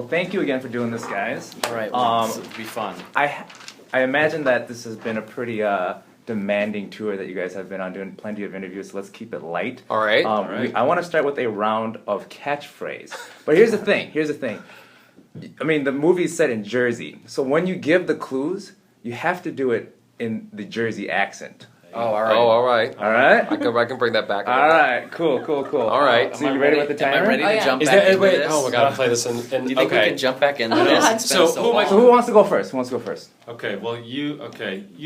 Well, thank you again for doing this, guys. All right, well, this will be fun. I imagine that this has been a pretty demanding tour that you guys have been on, doing plenty of interviews, so let's keep it light. All right. I want to start with a round of catchphrase. But here's the thing. I mean, the movie's set in Jersey, so when you give the clues, you have to do it in the Jersey accent. Oh, all right. Oh, all right. All right? I can bring that back. All right, cool. All right. So you ready with the timer? Am I ready to jump Is back that, into wait, this? oh my god, I play this in Do you think we okay. can jump back into this? It's So been so who am I- long. So who wants to go first? Okay, well you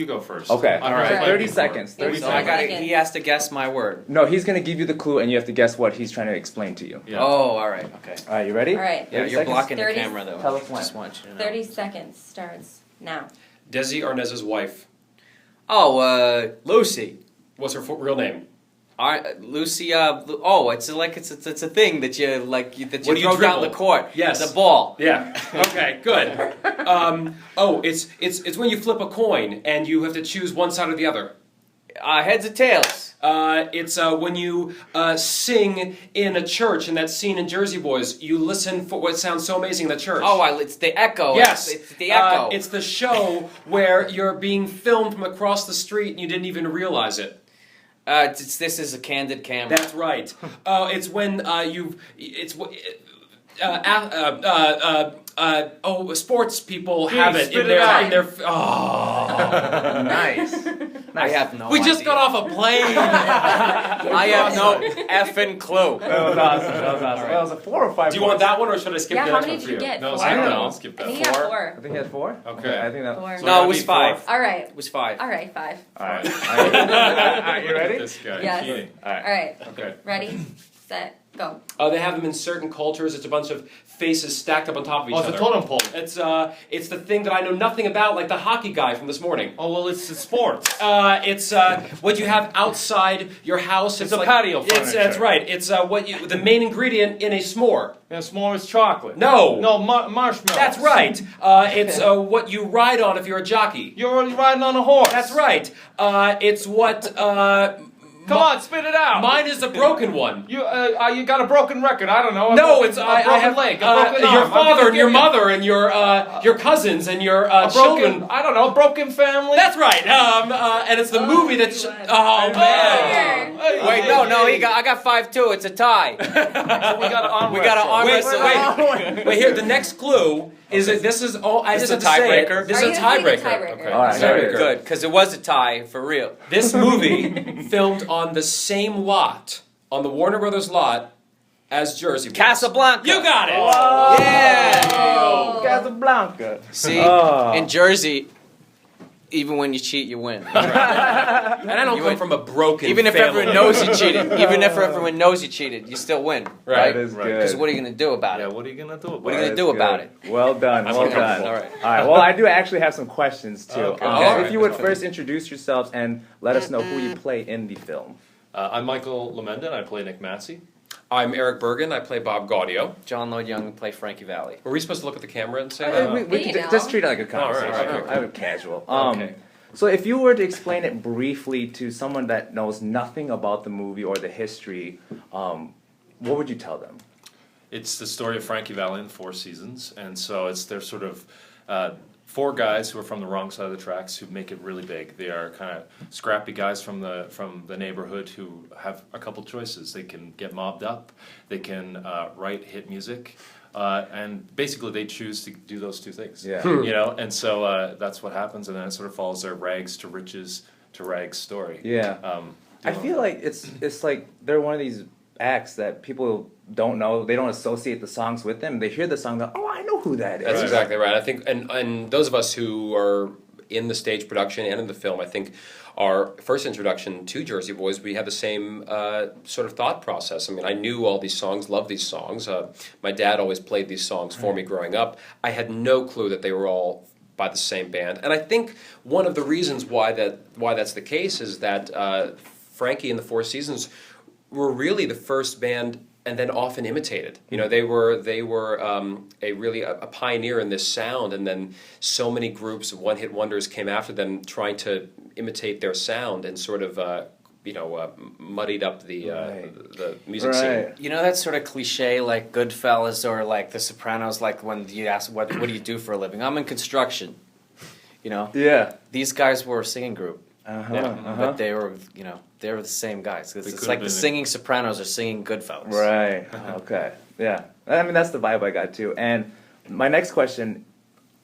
go first. Okay. I've All never right. played 30 before. seconds. 30 So seconds. he has to guess my word. No, he's going to give you the clue, and you have to guess what he's trying to explain to you. Yeah. Oh, all right. Okay. All right, you ready? All right. Yeah, 30 you're seconds? blocking the 30 camera, though. Tell us when. Just want you to know. 30 seconds starts now. Desi Arnaz's wife. Oh, Lucy. What's her real name? Lucy, it's a thing that you What throw do you down dribble? the court. Yes. The ball. Yeah. Okay, good. It's when you flip a coin and you have to choose one side or the other. Heads or tails. It's when you sing in a church in that scene in Jersey Boys. You listen for what sounds so amazing in the church. It's the echo. Yes, It's the echo. It's the show where you're being filmed from across the street and you didn't even realize it. This is a candid camera. That's right. It's when sports people have it in their. Oh, Nice. I have no we just idea. got off a plane. I have no effing clue. That was awesome. That was a 4 or 5. Do you want that one or should I skip Yeah, the how next many one for did you get? No, Four? I don't I know. don't I'll skip I that. think you got I 4. think he had 4. Okay. I think that. Four. So No, it that'd was be 5. four. All right. It was 5. All right, 5. All right. All right. You ready? This guy. Yes. cheating. All right. All right. Okay. Ready, set, go. They have them in certain cultures. It's a bunch of faces stacked up on top of each Oh, other. it's a totem pole. It's the thing that I know nothing about, like the hockey guy from this morning. Oh, well, it's sports. It's what you have outside your house. It's a patio furniture. That's right. It's the main ingredient in a s'more. And s'more is chocolate. No. No, marshmallows. That's right. It's what you ride on if you're a jockey. You're riding on a horse. That's right. It's what. Come on, spit it out. Mine is a broken one. You got a broken record. I don't know. No, it's a I broken have leg, a broken arm. your I'm father gonna and your give you mother and your cousins and your a children. broken. I don't know. Broken family. That's right. And it's the movie that. Oh man. Hey, Wait, no, I got 5 too. It's a tie. So we got to arm We got to arm Wait, wrestle. wait. Here, the next clue is that this is all. I This just is a have to say it. tiebreaker? This Are is a you gonna be the tiebreaker. tiebreaker? Okay. All right. Tiebreaker. Good, because it was a tie for real. This movie filmed on the same lot, on the Warner Brothers lot, as Jersey Boys. Casablanca. You got it. Yeah. Oh, Casablanca. See, Oh. in Jersey, even when you cheat, you win. And I don't come from a broken Even if family. everyone knows you cheated, you still win, That right? is Right. good. Because what are you going to do about Yeah, it? what are you gonna do? What are you That gonna is do about good. it? Well done. Well done. comfortable. All All right. right. Well, I do actually have some questions too. Okay. So All if right. you would first introduce yourselves and let us know who you play in the film. I'm Michael Lomenda, and I play Nick Massey. I'm Erich Bergen. I play Bob Gaudio. John Lloyd Young play Frankie Valley. Were we supposed to look at the camera and say that? We You can know. just treat it like a conversation. all right, I have it casual. Okay. So if you were to explain it briefly to someone that knows nothing about the movie or the history, what would you tell them? It's the story of Frankie Valley in the Four Seasons, and so they're sort of 4 guys who are from the wrong side of the tracks who make it really big. They are kind of scrappy guys from the neighborhood who have a couple choices. They can get mobbed up, they can write hit music, and basically they choose to do those 2 things. Yeah. You know, and so that's what happens, and then it sort of follows their rags to riches to rags story. Yeah. I feel like it's like they're one of these acts that people don't know. They don't associate the songs with them. They hear the song, go, oh, I know who that is. That's exactly right. I think, and those of us who are in the stage production and in the film, I think our first introduction to Jersey Boys, we had the same sort of thought process. I mean, I knew all these songs, loved these songs. My dad always played these songs for me growing up. I had no clue that they were all by the same band. And I think one of the reasons why that's the case is that Frankie and the Four Seasons were really the first band, and then often imitated. You know, they were a pioneer in this sound, and then so many groups of one-hit wonders came after them, trying to imitate their sound and sort of muddied up the music Right. scene. You know that sort of cliche like Goodfellas or like The Sopranos, like when you ask what do you do for a living? I'm in construction. You know, Yeah. these guys were a singing group, Uh-huh. but they were the same guys. They It's could've like the been singing Sopranos or singing Goodfellas. Right. Okay. Yeah. I mean, that's the vibe I got too. And my next question,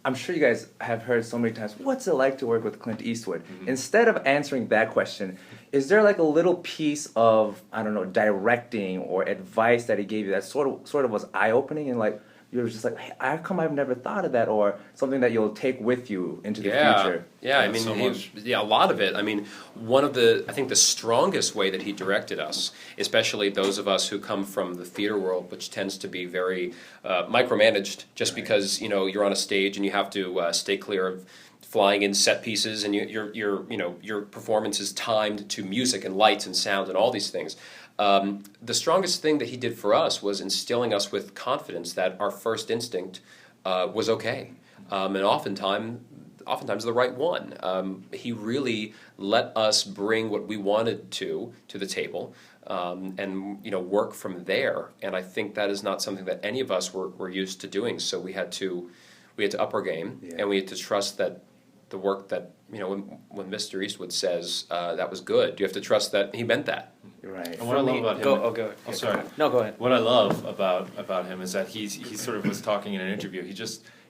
I'm sure you guys have heard so many times, what's it like to work with Clint Eastwood? Instead of answering that question, is there like a little piece of, I don't know, directing or advice that he gave you that sort of was eye-opening and like, you were just like, hey, how come I've never thought of that? Or something that you'll take with you into the future? Yeah, I Yeah, mean, so much. a lot of it. I mean, I think the strongest way that he directed us, especially those of us who come from the theater world, which tends to be very micromanaged, just because you're on a stage and you have to stay clear of flying in set pieces, and your performance is timed to music and lights and sound and all these things. The strongest thing that he did for us was instilling us with confidence that our first instinct was okay, and oftentimes the right one. He really let us bring what we wanted to the table, and work from there. And I think that is not something that any of us were used to doing. So we had to up our game, and we had to trust that the work that when Mr. Eastwood says that was good, you have to trust that he meant that. Right. And what I love about him. Go ahead. Oh, sorry. No, go ahead. What I love about him is that he sort of was talking in an interview.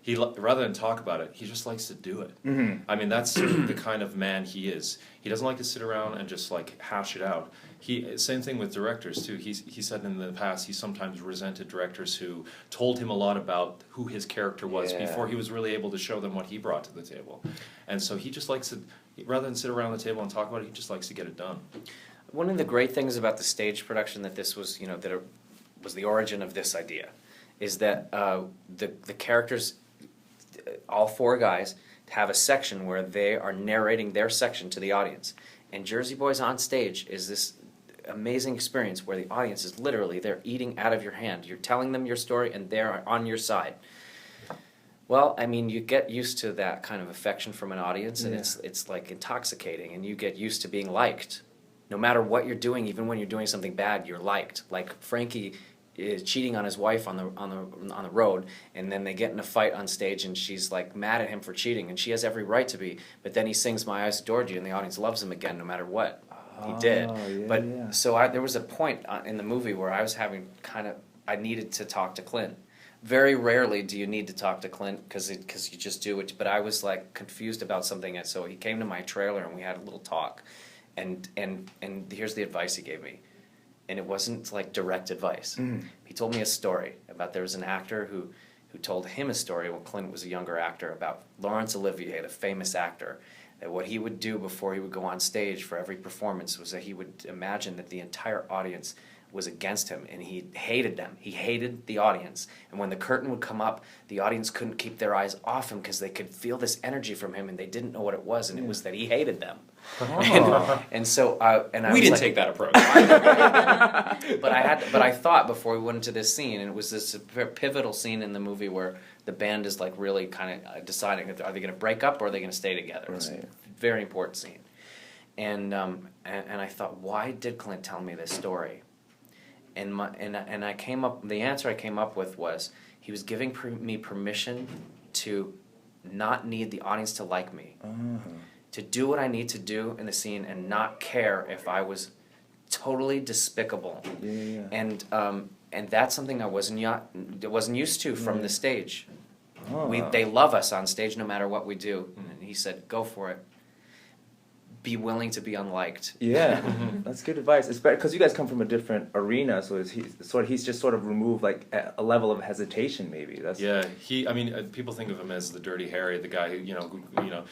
He rather than talk about it, he just likes to do it. Mm-hmm. I mean, that's the kind of man he is. He doesn't like to sit around and just like hash it out. Same thing with directors too. He said in the past he sometimes resented directors who told him a lot about who his character was before he was really able to show them what he brought to the table. And so he just likes to, rather than sit around the table and talk about it, he just likes to get it done. One of the great things about the stage production that this was, that it was the origin of this idea, is that the characters, all four guys, have a section where they are narrating their section to the audience. And Jersey Boys on stage is this amazing experience where the audience is literally, they're eating out of your hand. You're telling them your story and they're on your side. Well, I mean, you get used to that kind of affection from an audience, and it's like intoxicating, and you get used to being liked. No matter what you're doing, even when you're doing something bad, you're liked. Like Frankie is cheating on his wife on the road, and then they get in a fight on stage, and she's like mad at him for cheating, and she has every right to be. But then he sings "My Eyes Adored You," and the audience loves him again, no matter what he did. So there was a point in the movie where I was having I needed to talk to Clint. Very rarely do you need to talk to Clint because you just do it. But I was like confused about something, and so he came to my trailer and we had a little talk. And here's the advice he gave me, and it wasn't like direct advice. He told me a story about there was an actor who told him a story when Clint was a younger actor about Laurence Olivier, the famous actor, that what he would do before he would go on stage for every performance was that he would imagine that the entire audience was against him, and he hated them. He hated the audience. And when the curtain would come up, the audience couldn't keep their eyes off him because they could feel this energy from him, and they didn't know what it was, and it was that he hated them. And so, We didn't take that approach. but I thought before we went into this scene, and it was this pivotal scene in the movie where the band is like really kind of deciding, are they going to break up or are they going to stay together? It's a very important scene. And I thought, why did Clint tell me this story? And I came up. The answer I came up with was he was giving me permission to not need the audience to like me, to do what I need to do in the scene, and not care if I was totally despicable. And that's something I wasn't used to from the stage. They love us on stage no matter what we do. And he said, "Go for it. Be willing to be unliked." Yeah, that's good advice. It's better because you guys come from a different arena, so he's just sort of removed like a level of hesitation, maybe. People think of him as the Dirty Harry, the guy who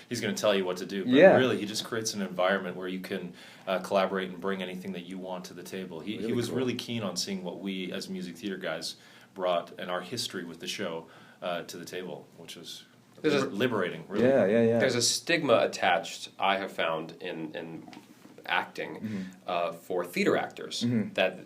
he's going to tell you what to do. But really, he just creates an environment where you can collaborate and bring anything that you want to the table. He was really keen on seeing what we as music theater guys brought and our history with the show to the table, which was liberating, really. Yeah. There's a stigma attached, I have found, in acting for theater actors that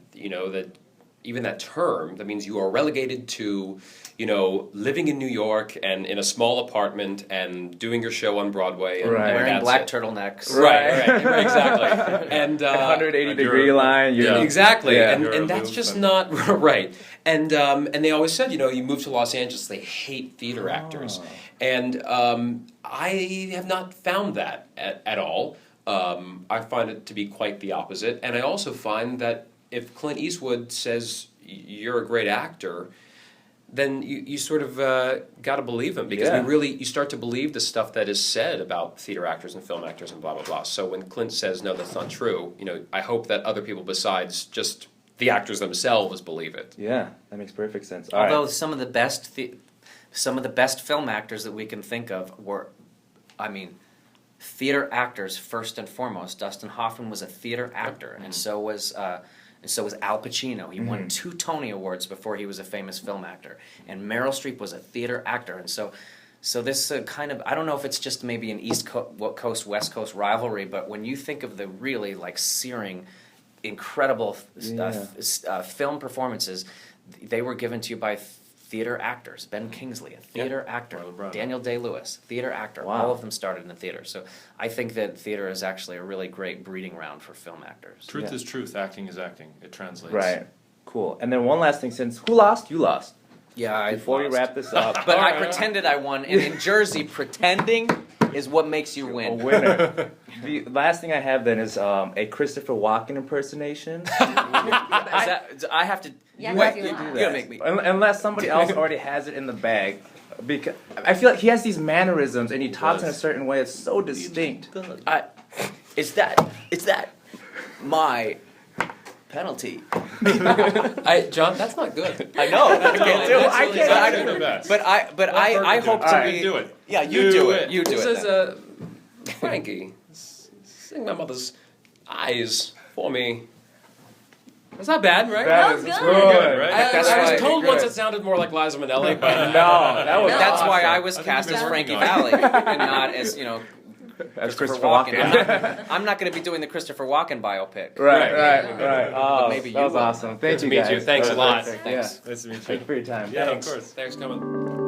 even that term, that means you are relegated to, living in New York and in a small apartment and doing your show on Broadway. And, Right. and Wearing that's black it. turtlenecks. Right, exactly. And 180-degree line. Yeah. exactly, Yeah. and that's just not right. And they always said, you move to Los Angeles, they hate theater actors, and I have not found that at all. I find it to be quite the opposite, and I also find that if Clint Eastwood says you're a great actor, then you sort of got to believe him, because you start to believe the stuff that is said about theater actors and film actors and blah blah blah. So when Clint says no, that's not true, I hope that other people besides just the actors themselves believe it. Yeah, that makes perfect sense. Although some of the best film actors that we can think of were, theater actors first and foremost. Dustin Hoffman was a theater actor, and so was Al Pacino. He won 2 Tony Awards before he was a famous film actor, and Meryl Streep was a theater actor, and so this kind of, I don't know if it's just maybe an East Coast West Coast rivalry, but when you think of the really searing, incredible film performances, they were given to you by theater actors. Ben Kingsley, a theater actor. Daniel Day-Lewis, theater actor. Wow. All of them started in the theater. So I think that theater is actually a really great breeding ground for film actors. Truth is truth. Acting is acting. It translates. Right. Cool. And then one last thing, since who lost? You lost. Yeah, Before we wrap this up. But I pretended I won, and in Jersey, pretending is what makes you win. A winner. The last thing I have then is a Christopher Walken impersonation. I have to. Yes, wait, you you are. gotta make me. Unless somebody else already has it in the bag. Because I feel like he has these mannerisms and he talks in a certain way. It's so distinct. Is that my penalty? John, that's not good. I know. I can't do it. I It's can't. actually the best. But I hope to Alright, be. do it. Yeah, you do it. You do This it. is then. Frankie, sing my mother's eyes for me. That's not bad, right? That was That is good. Good, right? That's I why- was told good. once it sounded more like Liza Minnelli, but No, that was That's why awesome. I was I think cast you've as been Frankie working on Valli and not as That's Christopher Christopher Walken. Walken. I'm not going to be doing the Christopher Walken biopic. Right. Oh, maybe that you was will. awesome. Thank to you meet guys. you. Thanks a lot. Yeah. Thanks. Nice to meet you. Thank you for your time. Yeah, Thanks. of course. Thanks for coming.